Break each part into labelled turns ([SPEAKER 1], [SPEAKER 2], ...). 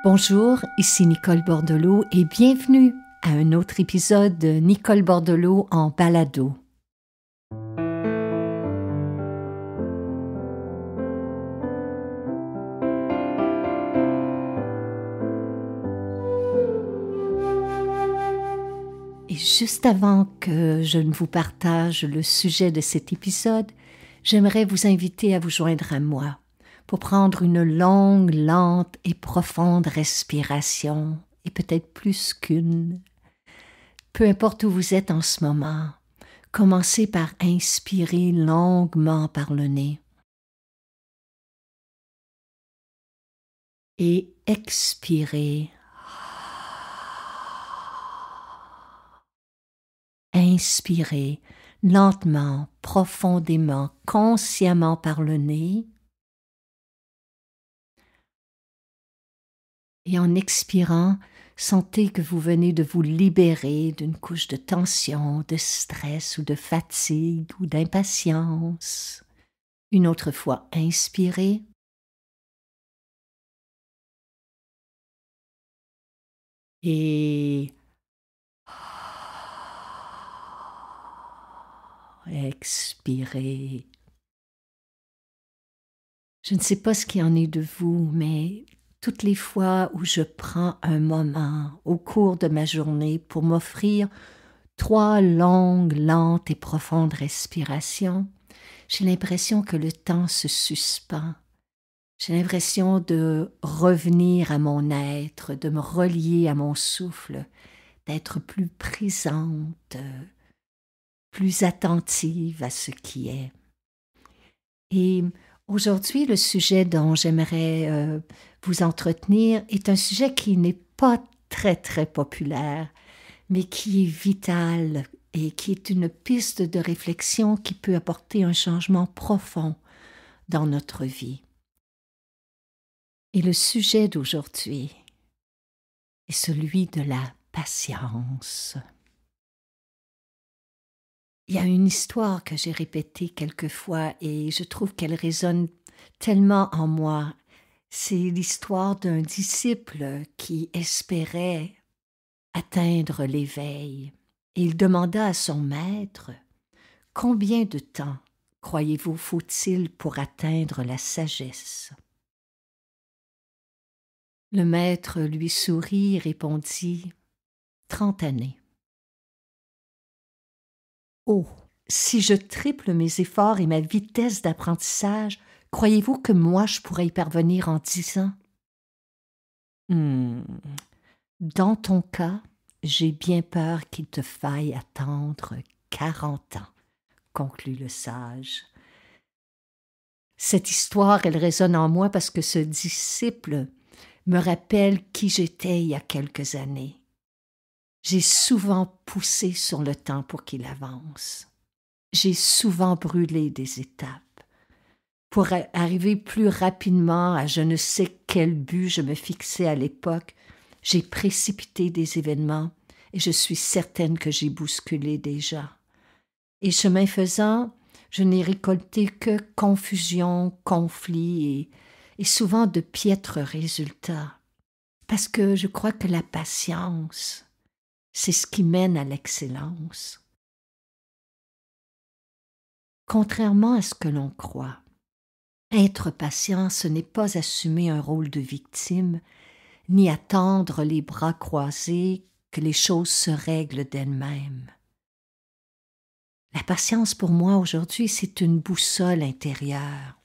[SPEAKER 1] Bonjour, ici Nicole Bordelot et bienvenue à un autre épisode de Nicole Bordelot en balado. Et juste avant que je ne vous partage le sujet de cet épisode, j'aimerais vous inviter à vous joindre à moi pour prendre une longue, lente et profonde respiration, et peut-être plus qu'une. Peu importe où vous êtes en ce moment, commencez par inspirer longuement par le nez et expirez. Inspirez lentement, profondément, consciemment par le nez. Et en expirant, sentez que vous venez de vous libérer d'une couche de tension, de stress ou de fatigue ou d'impatience. Une autre fois, inspirez. Et expirez. Je ne sais pas ce qu'il en est de vous, mais toutes les fois où je prends un moment au cours de ma journée pour m'offrir 3 longues, lentes et profondes respirations, j'ai l'impression que le temps se suspend. J'ai l'impression de revenir à mon être, de me relier à mon souffle, d'être plus présente, plus attentive à ce qui est. Et aujourd'hui, le sujet dont j'aimerais vous entretenir est un sujet qui n'est pas très très populaire, mais qui est vital et qui est une piste de réflexion qui peut apporter un changement profond dans notre vie. Et le sujet d'aujourd'hui est celui de la patience. Il y a une histoire que j'ai répétée quelquefois et je trouve qu'elle résonne tellement en moi. C'est l'histoire d'un disciple qui espérait atteindre l'éveil. Et il demanda à son maître « Combien de temps, croyez-vous, faut-il pour atteindre la sagesse ?» Le maître lui sourit et répondit « 30 années. » Oh, si je triple mes efforts et ma vitesse d'apprentissage, croyez-vous que moi je pourrais y parvenir en 10 ans? Dans ton cas, j'ai bien peur qu'il te faille attendre 40 ans, conclut le sage. Cette histoire, elle résonne en moi parce que ce disciple me rappelle qui j'étais il y a quelques années. J'ai souvent poussé sur le temps pour qu'il avance. J'ai souvent brûlé des étapes. Pour arriver plus rapidement à je ne sais quel but je me fixais à l'époque, j'ai précipité des événements et je suis certaine que j'ai bousculé déjà. Et chemin faisant, je n'ai récolté que confusion, conflit et souvent de piètres résultats. Parce que je crois que la patience, c'est ce qui mène à l'excellence. Contrairement à ce que l'on croit, être patient, ce n'est pas assumer un rôle de victime, ni attendre les bras croisés que les choses se règlent d'elles-mêmes. La patience pour moi aujourd'hui, c'est une boussole intérieure.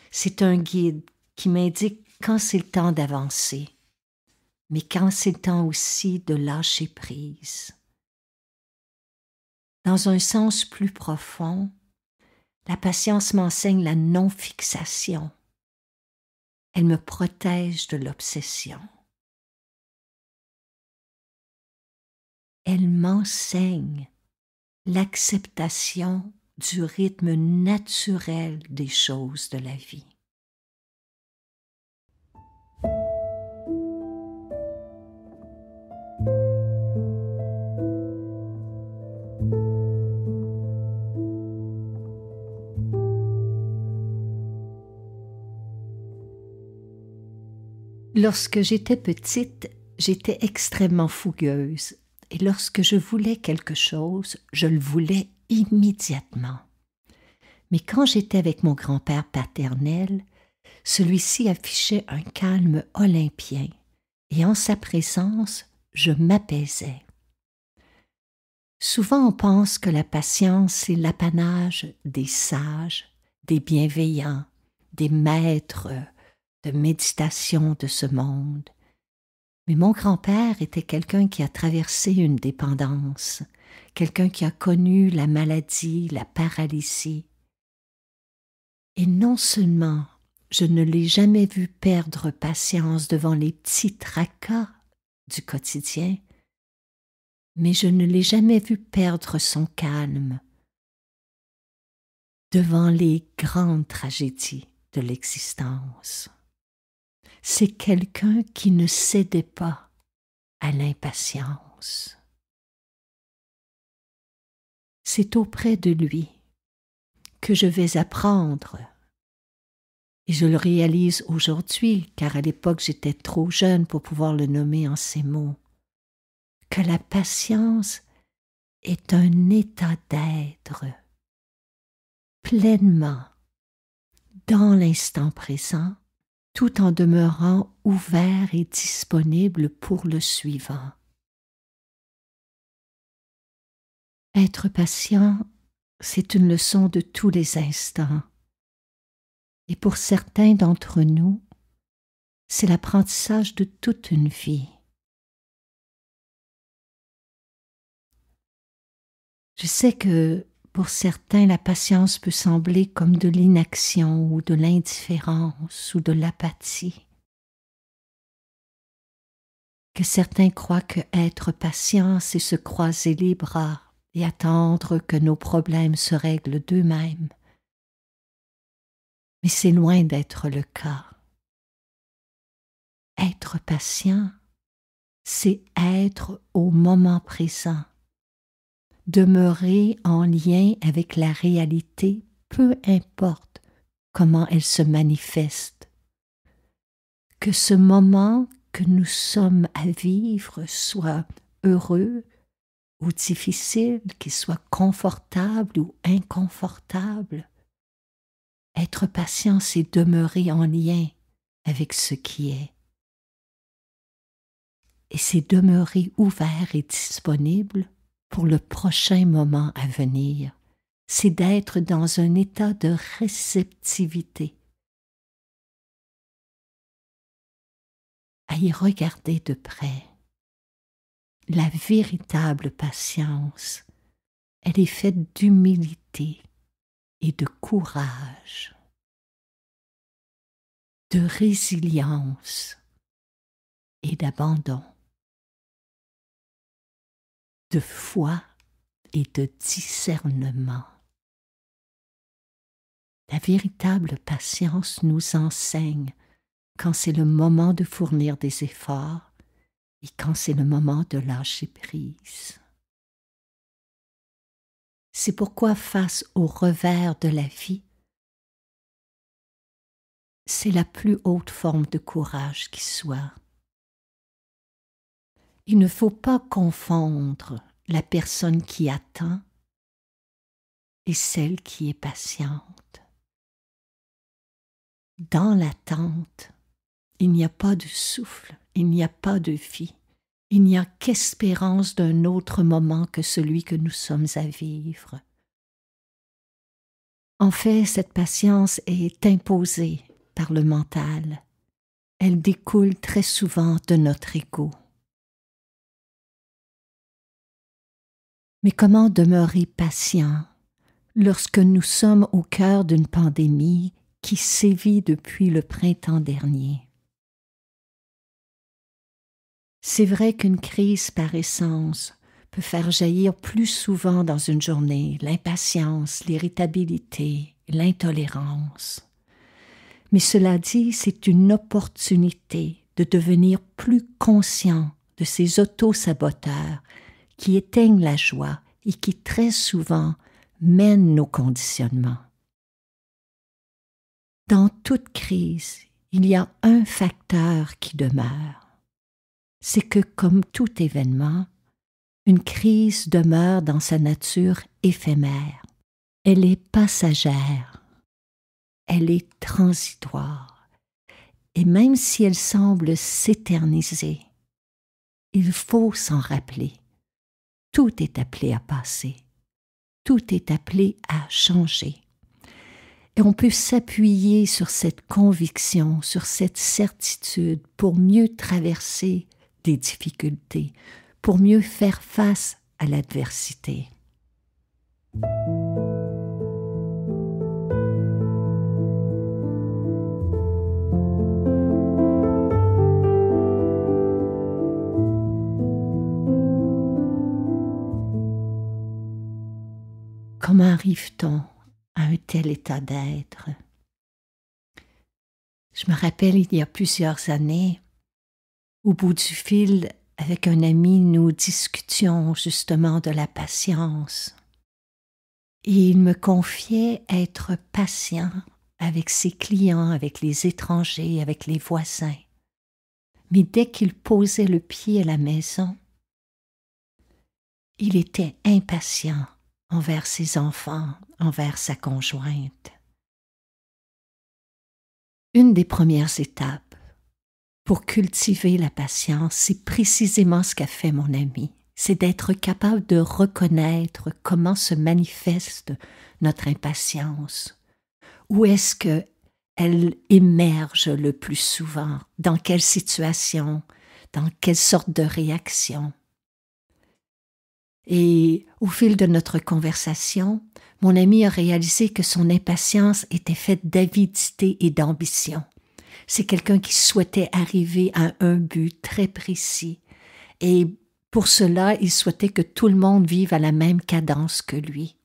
[SPEAKER 1] C'est un guide qui m'indique quand c'est le temps d'avancer, mais quand c'est le temps aussi de lâcher prise. Dans un sens plus profond, la patience m'enseigne la non-fixation. Elle me protège de l'obsession. Elle m'enseigne l'acceptation du rythme naturel des choses de la vie. Lorsque j'étais petite, j'étais extrêmement fougueuse et lorsque je voulais quelque chose, je le voulais immédiatement. Mais quand j'étais avec mon grand-père paternel, celui-ci affichait un calme olympien et en sa présence, je m'apaisais. Souvent on pense que la patience est l'apanage des sages, des bienveillants, des maîtres de méditation de ce monde. Mais mon grand-père était quelqu'un qui a traversé une dépendance, quelqu'un qui a connu la maladie, la paralysie. Et non seulement je ne l'ai jamais vu perdre patience devant les petits tracas du quotidien, mais je ne l'ai jamais vu perdre son calme devant les grandes tragédies de l'existence. C'est quelqu'un qui ne cédait pas à l'impatience. C'est auprès de lui que je vais apprendre, et je le réalise aujourd'hui, car à l'époque j'étais trop jeune pour pouvoir le nommer en ces mots, que la patience est un état d'être pleinement dans l'instant présent, tout en demeurant ouvert et disponible pour le suivant. Être patient, c'est une leçon de tous les instants. Et pour certains d'entre nous, c'est l'apprentissage de toute une vie. Je sais que pour certains, la patience peut sembler comme de l'inaction ou de l'indifférence ou de l'apathie. Que certains croient que être patient, c'est se croiser les bras et attendre que nos problèmes se règlent d'eux-mêmes. Mais c'est loin d'être le cas. Être patient, c'est être au moment présent, demeurer en lien avec la réalité, peu importe comment elle se manifeste. Que ce moment que nous sommes à vivre soit heureux ou difficile, qu'il soit confortable ou inconfortable. Être patient, c'est demeurer en lien avec ce qui est. Et c'est demeurer ouvert et disponible pour le prochain moment à venir. C'est d'être dans un état de réceptivité, à y regarder de près. La véritable patience, elle est faite d'humilité et de courage, de résilience et d'abandon, de foi et de discernement. La véritable patience nous enseigne quand c'est le moment de fournir des efforts et quand c'est le moment de lâcher prise. C'est pourquoi face au revers de la vie, c'est la plus haute forme de courage qui soit. Il ne faut pas confondre la personne qui attend et celle qui est patiente. Dans l'attente, il n'y a pas de souffle, il n'y a pas de vie, il n'y a qu'espérance d'un autre moment que celui que nous sommes à vivre. En fait, cette patience est imposée par le mental. Elle découle très souvent de notre ego. Mais comment demeurer patient lorsque nous sommes au cœur d'une pandémie qui sévit depuis le printemps dernier? C'est vrai qu'une crise par essence peut faire jaillir plus souvent dans une journée l'impatience, l'irritabilité, l'intolérance. Mais cela dit, c'est une opportunité de devenir plus conscient de ces auto-saboteurs qui éteignent la joie et qui très souvent mènent nos conditionnements. Dans toute crise, il y a un facteur qui demeure. C'est que, comme tout événement, une crise demeure dans sa nature éphémère. Elle est passagère. Elle est transitoire. Et même si elle semble s'éterniser, il faut s'en rappeler. Tout est appelé à passer. Tout est appelé à changer. Et on peut s'appuyer sur cette conviction, sur cette certitude pour mieux traverser des difficultés, pour mieux faire face à l'adversité. Comment arrive-t-on à un tel état d'être? Je me rappelle, il y a plusieurs années, au bout du fil, avec un ami, nous discutions justement de la patience. Et il me confiait être patient avec ses clients, avec les étrangers, avec les voisins. Mais dès qu'il posait le pied à la maison, il était impatient envers ses enfants, envers sa conjointe. Une des premières étapes pour cultiver la patience, c'est précisément ce qu'a fait mon ami. C'est d'être capable de reconnaître comment se manifeste notre impatience. Où est-ce qu'elle émerge le plus souvent? Dans quelle situation? Dans quelle sorte de réaction? Et au fil de notre conversation, mon ami a réalisé que son impatience était faite d'avidité et d'ambition. C'est quelqu'un qui souhaitait arriver à un but très précis. Et pour cela, il souhaitait que tout le monde vive à la même cadence que lui.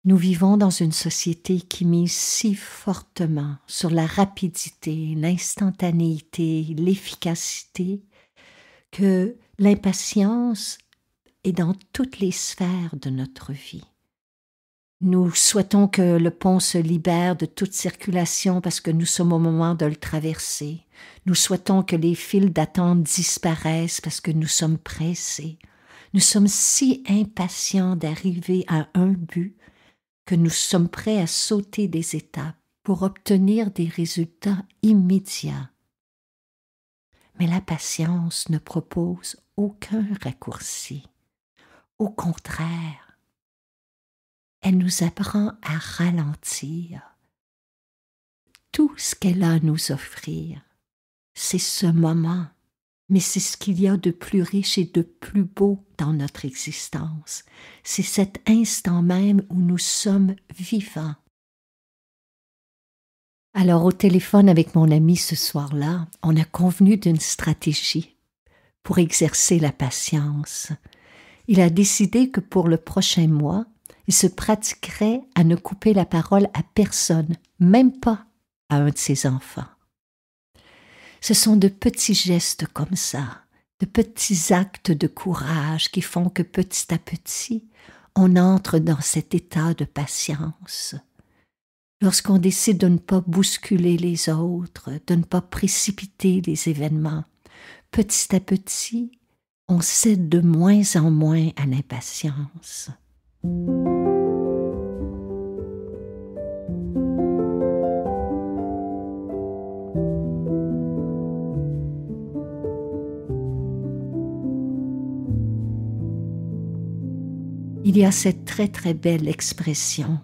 [SPEAKER 1] Nous vivons dans une société qui mise si fortement sur la rapidité, l'instantanéité, l'efficacité, que l'impatience est dans toutes les sphères de notre vie. Nous souhaitons que le pont se libère de toute circulation parce que nous sommes au moment de le traverser. Nous souhaitons que les files d'attente disparaissent parce que nous sommes pressés. Nous sommes si impatients d'arriver à un but que nous sommes prêts à sauter des étapes pour obtenir des résultats immédiats. Mais la patience ne propose aucun raccourci. Au contraire, elle nous apprend à ralentir. Tout ce qu'elle a à nous offrir, c'est ce moment, mais c'est ce qu'il y a de plus riche et de plus beau dans notre existence. C'est cet instant même où nous sommes vivants. Alors au téléphone avec mon ami ce soir-là, on a convenu d'une stratégie pour exercer la patience. Il a décidé que pour le prochain mois, il se pratiquerait à ne couper la parole à personne, même pas à un de ses enfants. Ce sont de petits gestes comme ça, de petits actes de courage qui font que petit à petit, on entre dans cet état de patience. Lorsqu'on décide de ne pas bousculer les autres, de ne pas précipiter les événements, petit à petit, on cède de moins en moins à l'impatience. Il y a cette très très belle expression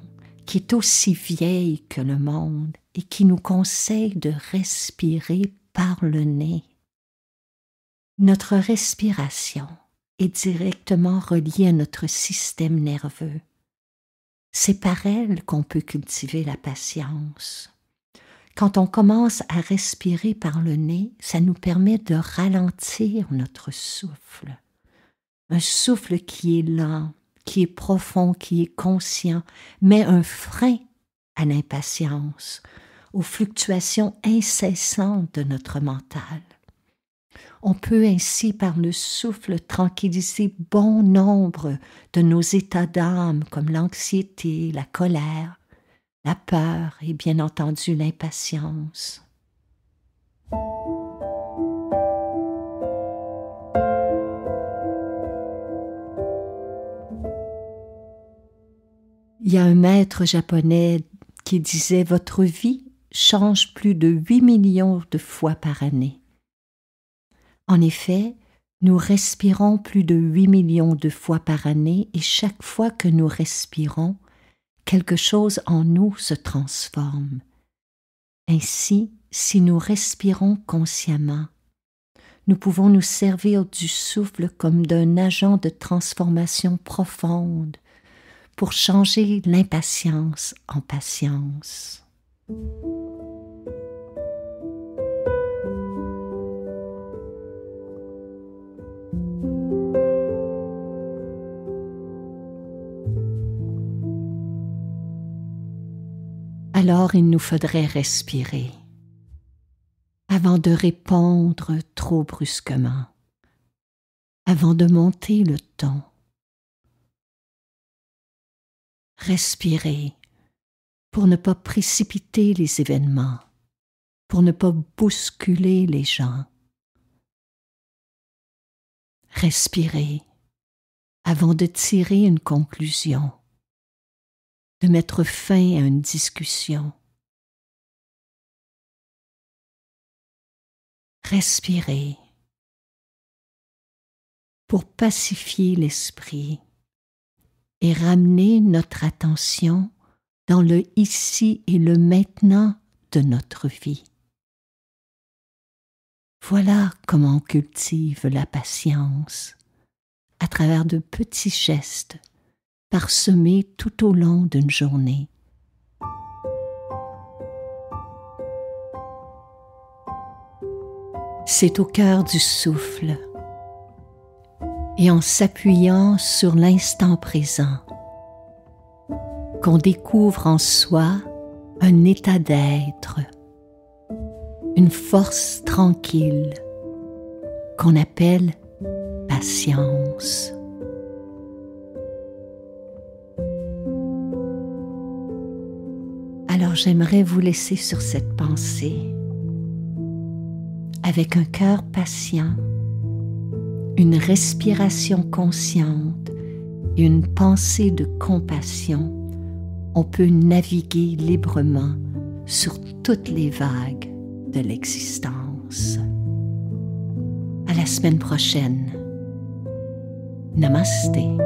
[SPEAKER 1] qui est aussi vieille que le monde et qui nous conseille de respirer par le nez. Notre respiration est directement reliée à notre système nerveux. C'est par elle qu'on peut cultiver la patience. Quand on commence à respirer par le nez, ça nous permet de ralentir notre souffle. Un souffle qui est lent, qui est profond, qui est conscient, met un frein à l'impatience, aux fluctuations incessantes de notre mental. On peut ainsi, par le souffle, tranquilliser bon nombre de nos états d'âme, comme l'anxiété, la colère, la peur et bien entendu l'impatience. Il y a un maître japonais qui disait « Votre vie change plus de 8 millions de fois par année ». En effet, nous respirons plus de 8 millions de fois par année et chaque fois que nous respirons, quelque chose en nous se transforme. Ainsi, si nous respirons consciemment, nous pouvons nous servir du souffle comme d'un agent de transformation profonde pour changer l'impatience en patience. Alors il nous faudrait respirer avant de répondre trop brusquement, avant de monter le ton. Respirer pour ne pas précipiter les événements, pour ne pas bousculer les gens. Respirer avant de tirer une conclusion, de mettre fin à une discussion. Respirer pour pacifier l'esprit et ramener notre attention dans le ici et le maintenant de notre vie. Voilà comment on cultive la patience, à travers de petits gestes parsemés tout au long d'une journée. C'est au cœur du souffle et en s'appuyant sur l'instant présent qu'on découvre en soi un état d'être, une force tranquille qu'on appelle patience. Alors j'aimerais vous laisser sur cette pensée, avec un cœur patient, une respiration consciente et une pensée de compassion. On peut naviguer librement sur toutes les vagues de l'existence. À la semaine prochaine. Namasté.